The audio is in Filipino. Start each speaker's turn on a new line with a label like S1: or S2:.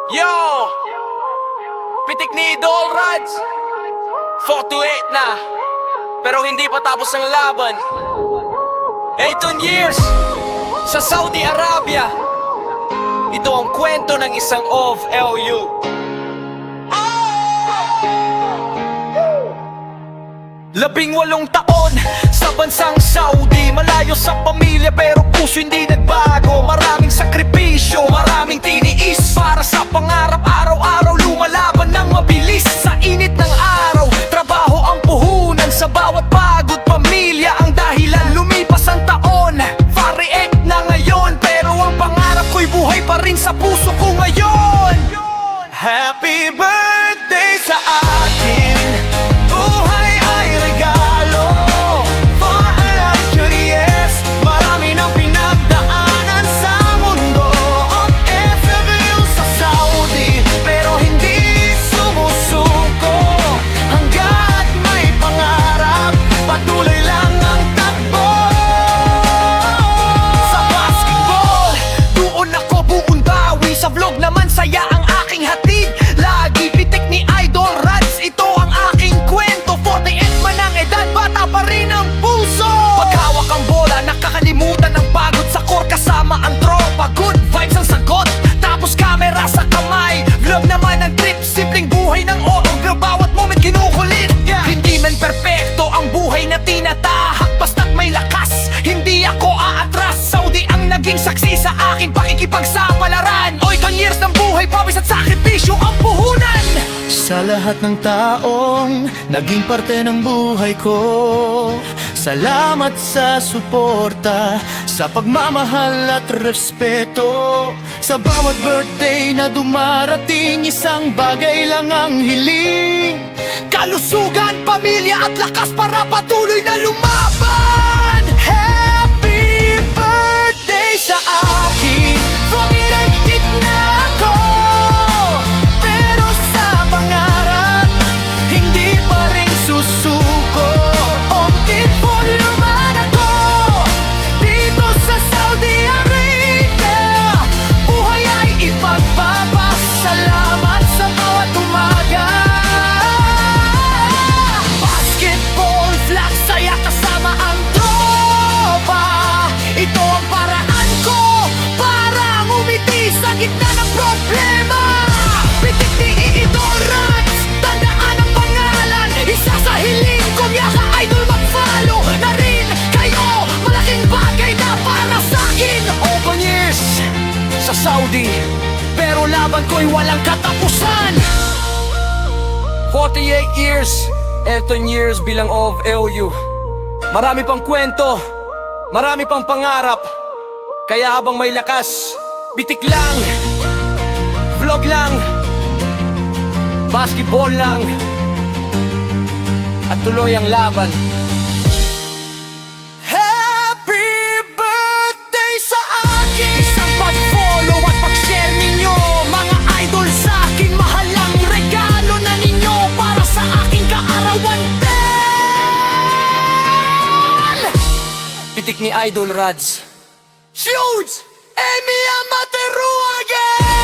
S1: Yo! Pitik ni Idol Rads 4-8 na, pero hindi pa tapos ang laban. 18 years sa Saudi Arabia. Ito ang kwento ng isang OFLU. 18 taon sa bansang Saudi, malayo sa pamilya pero puso hindi nagbago. Maraming sakripisyo, maraming tiniis para sa pangarap. Araw-araw lumalaban ng mabilis sa init ng araw. Trabaho ang puhunan sa bawat pagod. Pamilya ang dahilan, lumipas ang taon. Far-react na ngayon, pero ang pangarap ko'y buhay pa rin sa puso ko ngayon. Happy birthday sa akin, buhay ay regalo. For a luxury, yes, marami nang pinagdaanan sa mundo. OFLU sa Saudi, pero hindi sumusuko. Hanggat may pangarap, patuloy lang ang takbo. Sa basketball, doon ako buundawi. Sa vlog naman saya ang aking hatid. Lagi pitik ni Idol Rads, ito ang aking kwento. 48 man ang edad, bata pa rin ang puso. Paghawak ang bola, nakakalimutan ang pagod. Sa court kasama ang tropa, good vibes ang sagot. Tapos camera sa kamay, vlog naman ang trip. Simpleng buhay ng oro, pero bawat moment kinukulit. Hindi man perpekto ang buhay na tinatahak, basta't may lakas, hindi ako aatras. Saudi ang naging saksi sa aking pakikipagsapalaran. 8 years ng buhay, pawis at sakripisyo ang puhunan.
S2: Sa lahat ng taong naging parte ng buhay ko, salamat sa suporta, sa pagmamahal at respeto. Sa bawat birthday na dumarating, isang bagay lang ang hiling:
S1: Kalusugan, pamilya at lakas para patuloy na lumaban.
S2: Happy birthday sa akin,
S1: Fumirentit na ako,
S2: pero sa pangarap hindi pa rin susuko.
S1: Omtipon naman ako dito sa Saudi Arabia. Buhay ay ipagpapasalamat sa bawat umaga. Basketball flag, saya kasama ang tropa. Ito ang paraan ko para ngumiti sa gitna ng problema. Pitik ni Idol Rads, tandaan ang pangalan. Isa sa hiling kong yaka idol, mag-follow na rin kayo. Malaking bagay na para sa akin. 8 years sa Saudi, pero laban ko'y walang katapusan. 48 years, 18 years bilang OFLU. Marami pang kwento, marami pang pangarap. Kaya habang may lakas, bitik lang, vlog lang, basketball lang, at tuloy ang laban. Happy birthday sa akin! Isang pag-follow at pag-share ninyo, mga idol sa akin. Mahalang regalo na ninyo para sa aking kaarawan. Pitik ni Idol Rads. Shoots! Emi Amateru again!